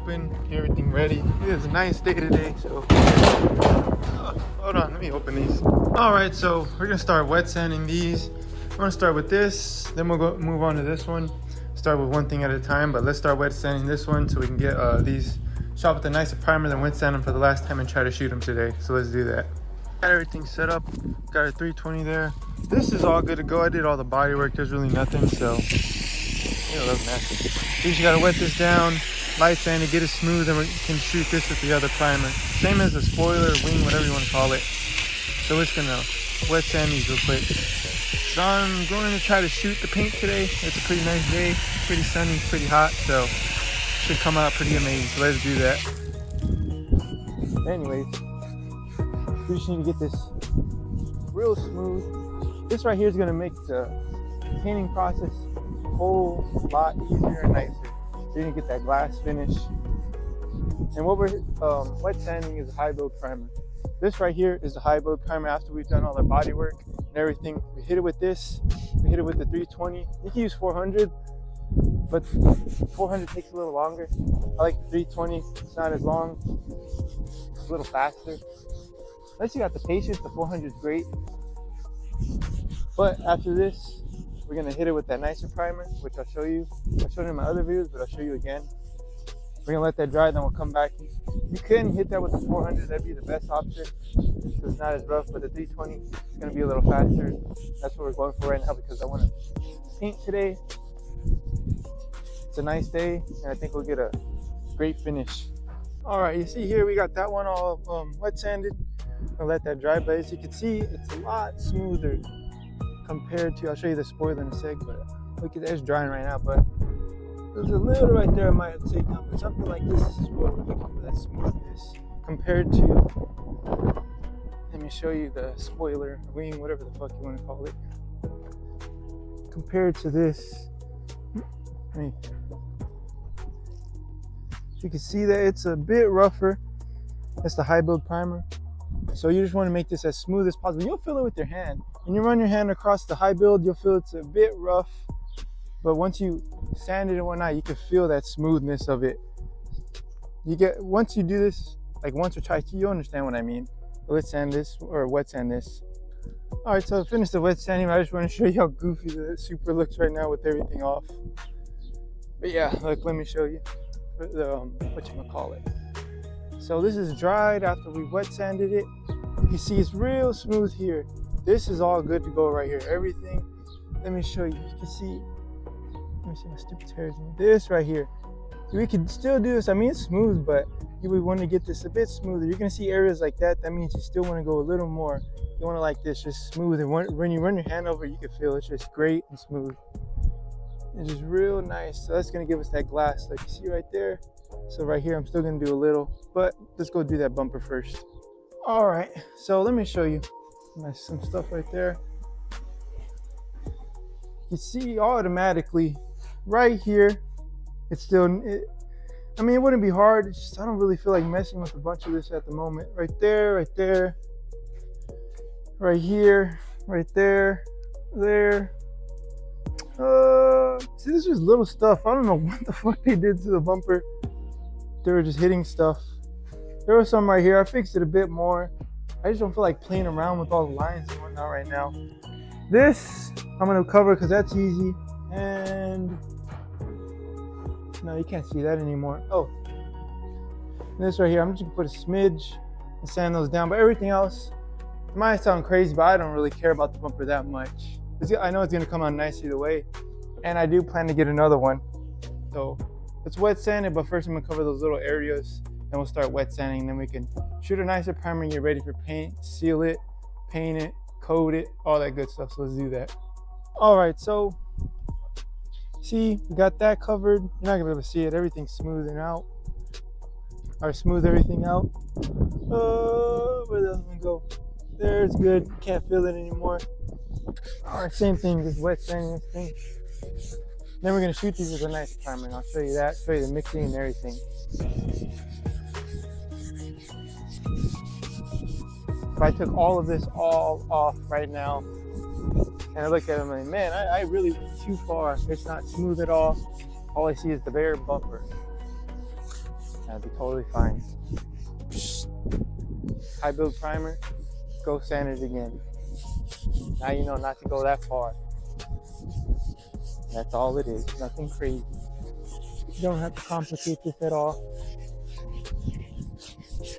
open, get everything ready. It is a nice day today, so hold on, let me open these. All right, so we're gonna start wet sanding these. We're gonna start with this, then we'll move on to this one. Start with one thing at a time, but let's start wet sanding this one so we can get these shot with a nicer primer than wet sand them for the last time and try to shoot them today. So let's do that. Got everything set up, got a 320 there. This is all good to go. I did all the body work, there's really nothing, so that was nasty. You just gotta wet this down, light sand it, get it smooth, and we can shoot this with the other primer. Same as the spoiler, wing, whatever you want to call it. So it's gonna wet sand these real quick. So I'm going to try to shoot the paint today. It's a pretty nice day, pretty sunny, pretty hot, so should come out pretty amazing. So let's do that. Anyways, we just need to get this real smooth. This right here is gonna make the painting process a whole lot easier and nicer. You're gonna get that glass finish. And what we're wet sanding is a high build primer. This right here is the high build primer after we've done all our body work and everything. We hit it with this, we hit it with the 320. You can use 400, but 400 takes a little longer. I like the 320, it's not as long, it's a little faster. Unless you got the patience, the 400 is great. But after this, we're gonna hit it with that nicer primer, which I'll show you. I showed it in my other videos, but I'll show you again. We're gonna let that dry, then we'll come back. You can hit that with the 400, that'd be the best option. So it's not as rough, but the 320 is gonna be a little faster. That's what we're going for right now because I wanna paint today. It's a nice day, and I think we'll get a great finish. All right, you see here, we got that one all wet sanded. I'll let that dry, but as you can see, it's a lot smoother compared to, I'll show you the spoiler in a sec, but look at that, it's drying right now, but there's a little right there I might have to take out, but something like this is what we're looking for, that smoothness, compared to, let me show you the spoiler, wing, whatever the fuck you want to call it, compared to this. I mean, you can see that it's a bit rougher. That's the high build primer. So you just want to make this as smooth as possible. You'll feel it with your hand. When you run your hand across the high build, you'll feel it's a bit rough. But once you sand it and whatnot, you can feel that smoothness of it. Once you do this, like once or twice, you understand what I mean. Let's sand this, or wet sand this. All right, so I finished the wet sanding. I just want to show you how goofy the Supra looks right now with everything off. But yeah, look, let me show you the, whatchamacallit. So this is dried after we wet sanded it. You can see it's real smooth here. This is all good to go right here. Everything, let me show you. You can see, let me see my stupid hairs. This right here. We can still do this. I mean, it's smooth, but we want to get this a bit smoother. You're gonna see areas like that. That means you still want to go a little more. You want to like this, just smooth. And when you run your hand over, you can feel it's just great and smooth. It's just real nice. So that's gonna give us that glass, like you see right there. So right here, I'm still gonna do a little, but let's go do that bumper first. All right, so let me show you some stuff right there. You see automatically right here, it's still, I mean, it wouldn't be hard. It's just, I don't really feel like messing with a bunch of this at the moment. Right there, right there, right here, right there, there. See, this is little stuff. I don't know what the fuck they did to the bumper. They were just hitting stuff. There was some right here. I fixed it a bit more. I just don't feel like playing around with all the lines and whatnot right now. This, I'm gonna cover because that's easy. And no, you can't see that anymore. Oh, this right here, I'm just gonna put a smidge and sand those down. But everything else, it might sound crazy, but I don't really care about the bumper that much. I know it's gonna come out nice either way. And I do plan to get another one. So let's wet sand it, but first I'm gonna cover those little areas. Then we'll start wet sanding, then we can shoot a nicer primer and get ready for paint, seal it, paint it, coat it, all that good stuff. So let's do that. All right, so see, we got that covered. You're not gonna be able to see it. Everything's smoothing out. Or smooth everything out. Where the other one go? There, it's good. Can't feel it anymore. All right, same thing, just wet sanding this thing. Then we're gonna shoot these with a nice primer, and I'll show you that, show you the mixing and everything. If I took all of this all off right now, and I look at them like, man, I really went too far. It's not smooth at all. All I see is the bare bumper. That'd be totally fine. High build primer, go sand it again. Now you know not to go that far. That's all it is, nothing crazy. You don't have to complicate this at all.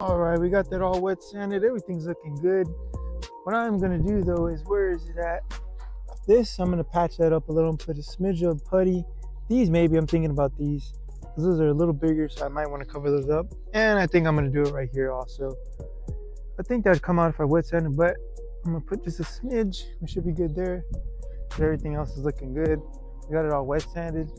All right, we got that all wet sanded. Everything's looking good. What I'm gonna do though is, where is it at? This, I'm gonna patch that up a little and put a smidge of putty. These, maybe I'm thinking about these, because those are a little bigger, so I might want to cover those up. And I think I'm gonna do it right here also. I think that'd come out if I wet sand it, but I'm gonna put just a smidge. We should be good there. But everything else is looking good. We got it all wet sanded.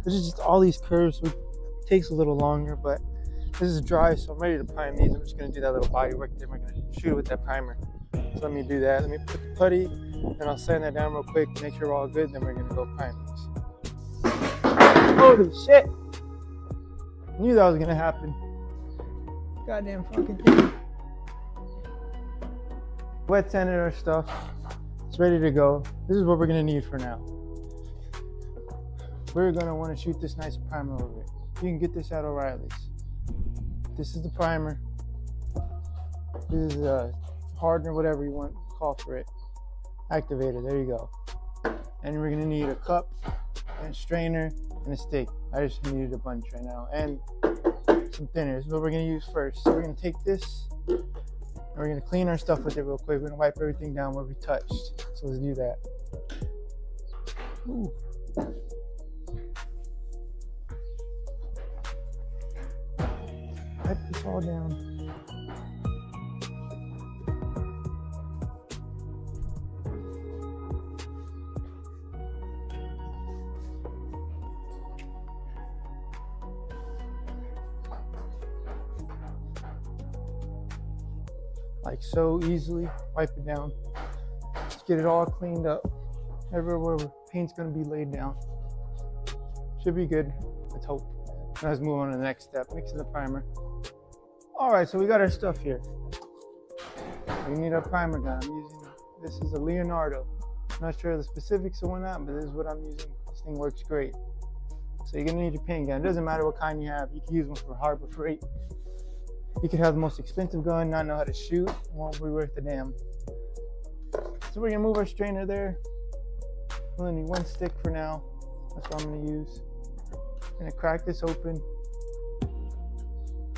This is just all these curves, so it takes a little longer, but this is dry, so I'm ready to prime these. I'm just gonna do that little body work, then we're gonna shoot it with that primer. So let me do that. Let me put the putty, and I'll sand that down real quick, make sure we're all good, then we're gonna go prime these. Holy shit! I knew that was gonna happen. Goddamn fucking thing. Wet sanded our stuff. It's ready to go. This is what we're gonna need for now. We're gonna wanna shoot this nice primer over it. You can get this at O'Reilly's. This is the primer. This is a hardener, whatever you want to call for it. Activator, there you go. And we're gonna need a cup and a strainer and a stick. I just needed a bunch right now. And some thinner. This is what we're gonna use first. So we're gonna take this and we're gonna clean our stuff with it real quick. We're gonna wipe everything down where we touched. So let's do that. Ooh. Wipe this all down. Like so, easily wipe it down. Let's get it all cleaned up. Everywhere where paint's gonna be laid down. Should be good, let's hope. Now let's move on to the next step, mixing the primer. All right, so we got our stuff here. We need our primer gun. I'm using, this is a Leonardo. I'm not sure of the specifics or whatnot, but this is what I'm using. This thing works great. So you're gonna need your paint gun. It doesn't matter what kind you have. You can use one for Harbor Freight. You could have the most expensive gun, not know how to shoot, it won't be worth the damn. So we're gonna move our strainer there. We only need one stick for now. That's what I'm gonna use. I'm gonna crack this open.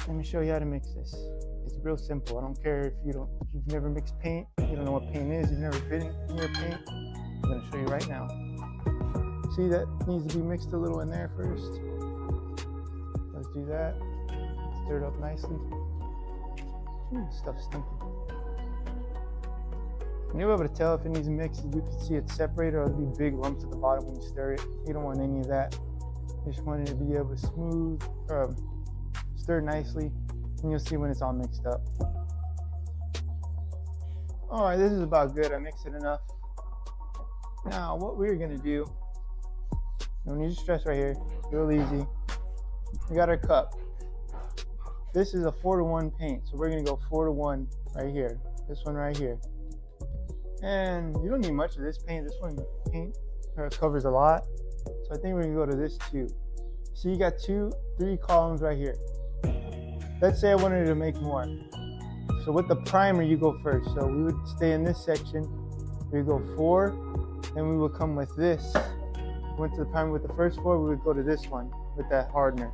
Let me show you how to mix this. It's real simple. I don't care if you've never mixed paint, you don't know what paint is, you've never been in your paint. I'm gonna show you right now. See, that needs to be mixed a little in there first. Let's do that. Stir it up nicely. Ooh, stuff's stinking. And you'll be able to tell if it needs mixed. You can see it separated, or there'll be big lumps at the bottom when you stir it. You don't want any of that. You just want it to be able to smooth, stir nicely, and you'll see when it's all mixed up. All right, this is about good. I mixed it enough. Now, what we're gonna do, no need to stress right here, real easy. We got our cup. This is a 4-to-1 paint, so we're gonna go 4-to-1 right here. This one right here. And you don't need much of this paint. This one covers a lot. So I think we're gonna go to this too. So you got 3 columns right here. Let's say I wanted to make more. So with the primer, you go first. So we would stay in this section. We would go 4, and we would come with this. Went to the primer with the first 4, we would go to this one with that hardener.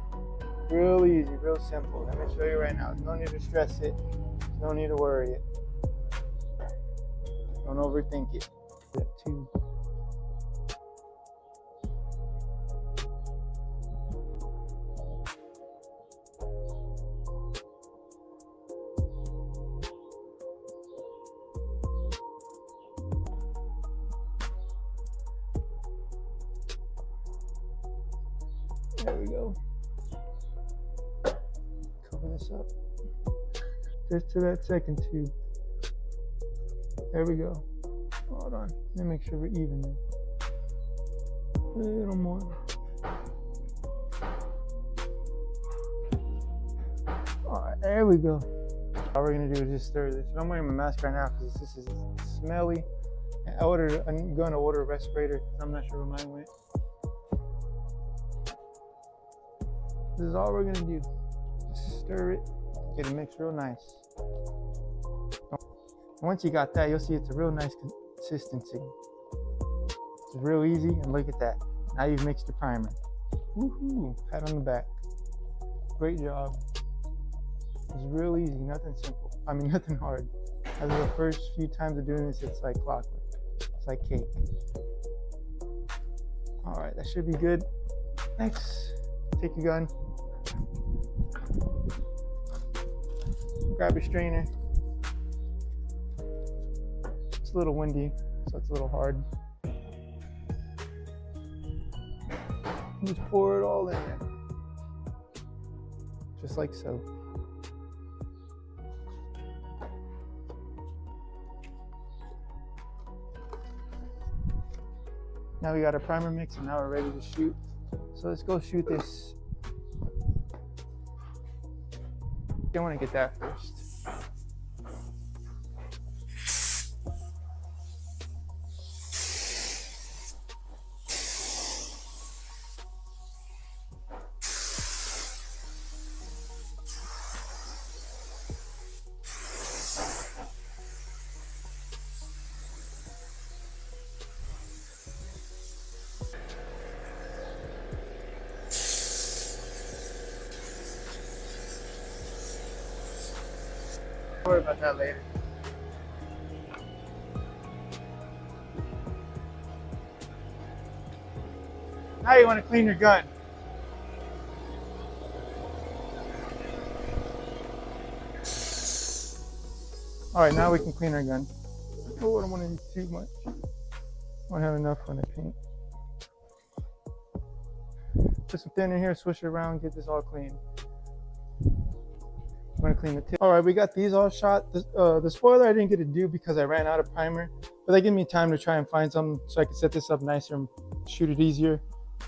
Real easy, real simple. Let me show you right now. No need to stress it. No need to worry it. Don't overthink it. 2. There we go. Cover this up. Just to that second tube. There we go. Hold on. Let me make sure we're even there. A little more. Alright, there we go. All we're gonna do is just stir this. I'm wearing my mask right now because this is smelly. I'm going to order a respirator. I'm not sure where mine went. This is all we're gonna do. Stir it, get it mixed real nice. Once you got that, you'll see it's a real nice consistency. It's real easy, and look at that. Now you've mixed your primer. Woohoo! Pat on the back. Great job. It's real easy, nothing simple. I mean, nothing hard. As the first few times of doing this, it's like clockwork. It's like cake. All right, that should be good. Next, take your gun. Grab your strainer. It's a little windy, so it's a little hard. Just pour it all in there. Just like so. Now we got our primer mix, and now we're ready to shoot. So let's go shoot this. I want to get that first. Don't worry about that later. Now you want to clean your gun. All right, now we can clean our gun. Oh, I don't want to use too much. I won't have enough when I paint. Put some thinner here, swish it around, get this all clean. I'm gonna clean the tip. All right, we got these all shot. The spoiler I didn't get to do because I ran out of primer, but that gave me time to try and find something so I could set this up nicer and shoot it easier.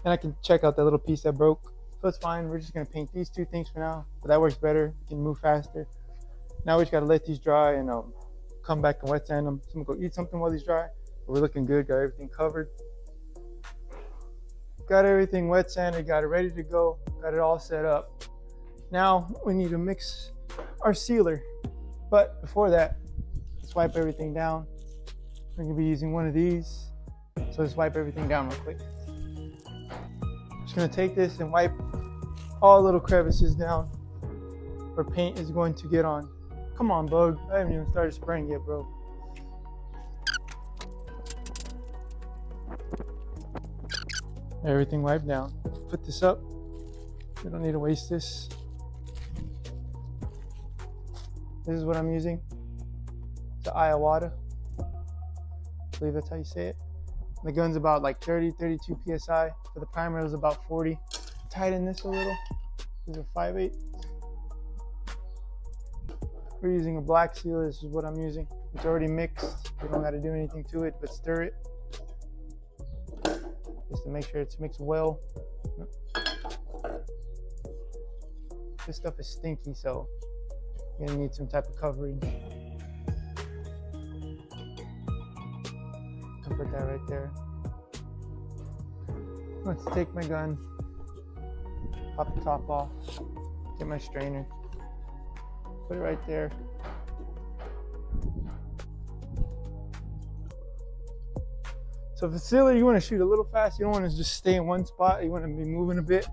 And I can check out that little piece that broke. So it's fine, we're just gonna paint these two things for now, but that works better, we can move faster. Now we just gotta let these dry and come back and wet sand them. So I'm gonna go eat something while these dry, but we're looking good, got everything covered. Got everything wet sanded, got it ready to go, got it all set up. Now we need to mix our sealer, but before that, let's wipe everything down. We're gonna be using one of these, so let's wipe everything down real quick. Just gonna take this and wipe all little crevices down where paint is going to get on. Come on, bug, I haven't even started spraying yet, bro. Everything wiped down. Put this up, we don't need to waste this. This is what I'm using. It's an Iowata. I believe that's how you say it. The gun's about like 30, 32 PSI. For the primer, it was about 40. Tighten this a little. This is a 5/8. We're using a black sealer. This is what I'm using. It's already mixed. You don't got to do anything to it, but stir it. Just to make sure it's mixed well. This stuff is stinky, so you're gonna need some type of coverage. I'll put that right there. Let's take my gun, pop the top off, get my strainer, put it right there. So for sealer, you want to shoot a little fast. You don't want to just stay in one spot. You want to be moving a bit.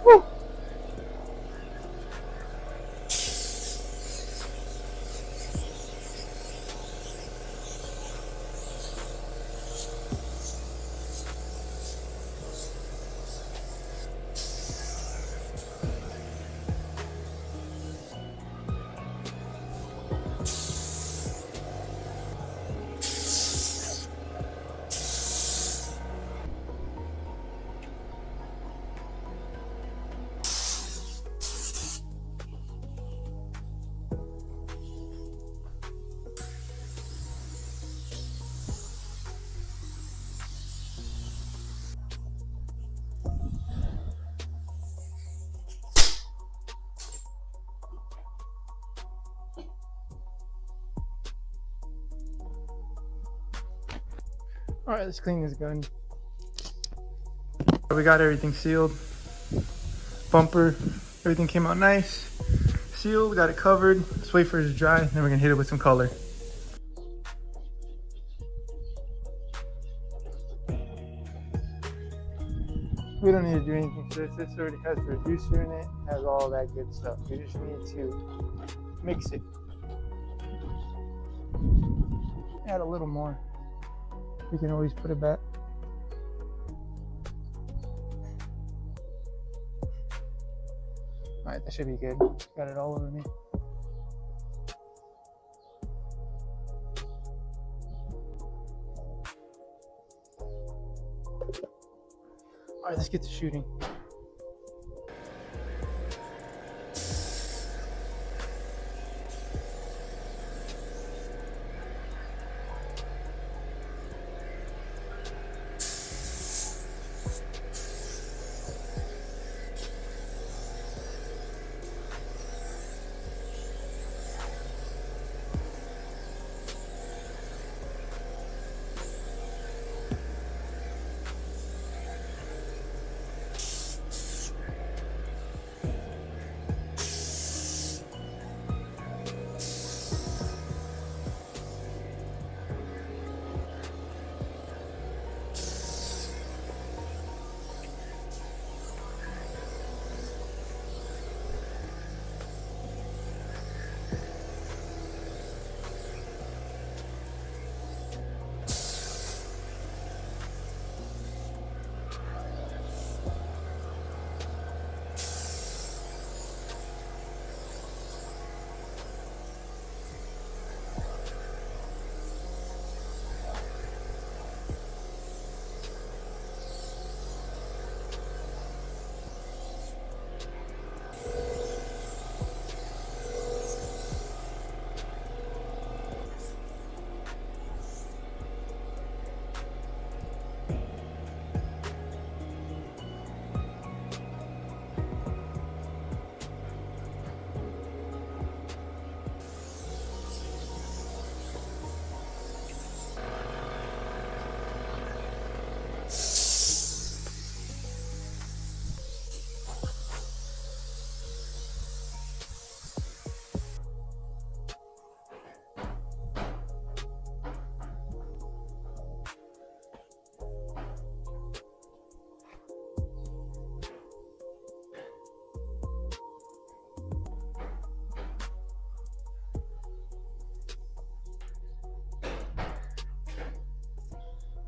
Woo! All right, let's clean this gun. We got everything sealed. Bumper, everything came out nice. Sealed, got it covered. Let's wait for it to dry, then we're gonna hit it with some color. We don't need to do anything to this. This already has the reducer in it, has all that good stuff. We just need to mix it. Add a little more. We can always put it back. All right, that should be good. Got it all over me. All right, let's get to shooting.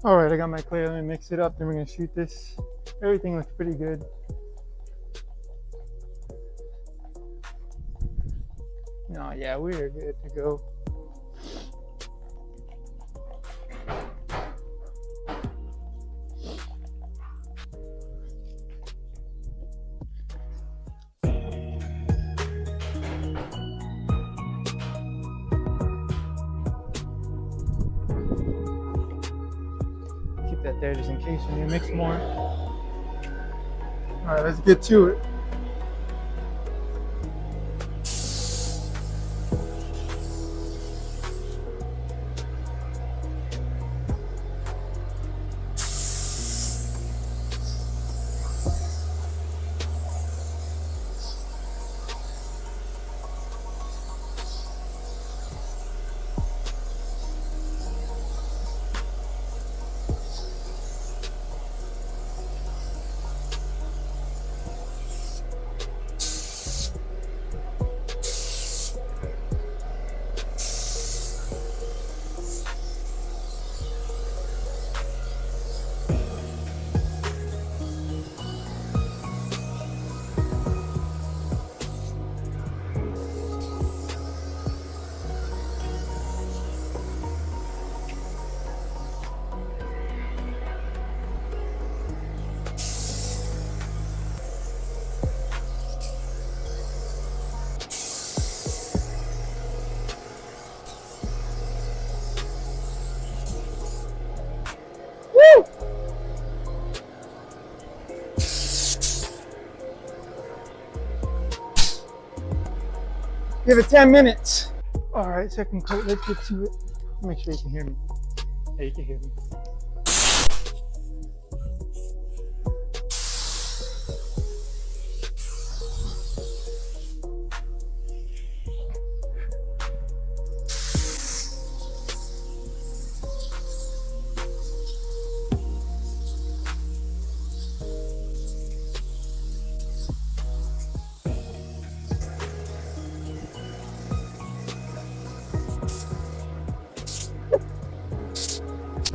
All right, I got my clay. Let me mix it up. Then we're gonna shoot this. Everything looks pretty good. No, yeah, we are good to go. Keep that there just in case we need to mix more. All right, let's get to it. Woo! Give it 10 minutes. All right, second coat, let's get to it. Make sure you can hear me. Yeah, you can hear me.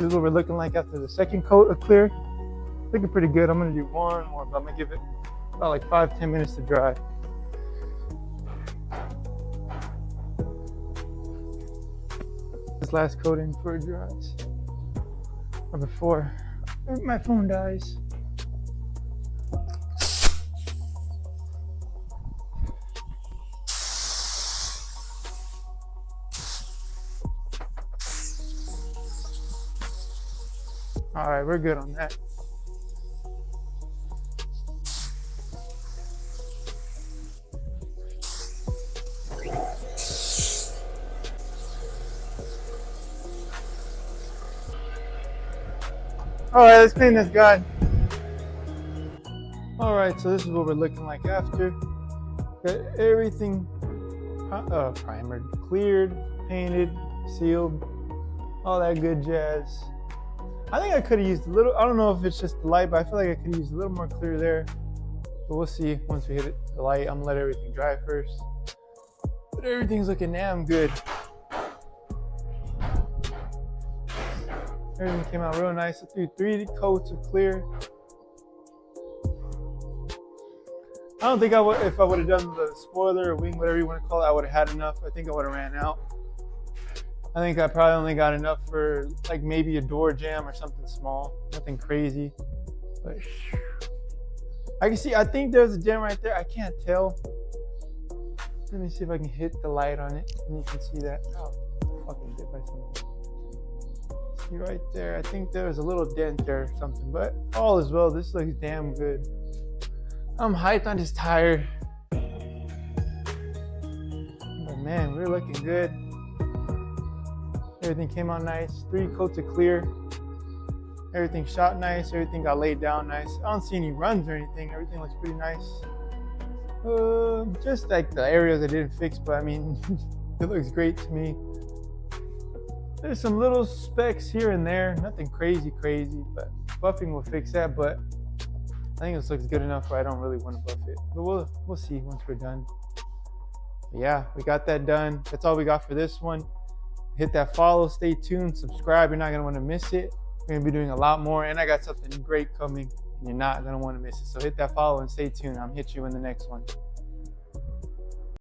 is what we're looking like after the second coat of clear. Looking pretty good. I'm gonna do one more, but I'm gonna give it about like 5-10 minutes to dry. This last coating before it dries, or before my phone dies. All right, we're good on that. All right, let's clean this guy. All right, so this is what we're looking like after. Got everything primered, cleared, painted, sealed, all that good jazz. I think I could have used a little, I don't know if it's just the light, but I feel like I could have used a little more clear there. But we'll see once we hit the light. I'm gonna let everything dry first. But everything's looking damn good. Everything came out real nice. I threw 3 coats of clear. I don't think I would, if I would have done the spoiler or wing, whatever you want to call it, I would have had enough. I think I would have ran out. I think I probably only got enough for like maybe a door jamb or something small. Nothing crazy. But I can see, I think there's a gem right there. I can't tell. Let me see if I can hit the light on it and you can see that. Oh, fucking bit by something. See right there, I think there's a little dent there or something, but all is well. This looks damn good. I'm hyped, I'm just tired. But man, we're looking good. Everything came out nice. 3 coats of clear. Everything shot nice, everything got laid down nice. I don't see any runs or anything. Everything looks pretty nice. Just like the areas I didn't fix, but I mean, it looks great to me. There's some little specks here and there, nothing crazy, but buffing will fix that. But I think this looks good enough where I don't really want to buff it. But we'll see once we're done. But yeah, we got that done. That's all we got for this one. Hit that follow, stay tuned, subscribe. You're not gonna want to miss it. We're gonna be doing a lot more, and I got something great coming, and you're not gonna want to miss it. So hit that follow and stay tuned. I'll hit you in the next one.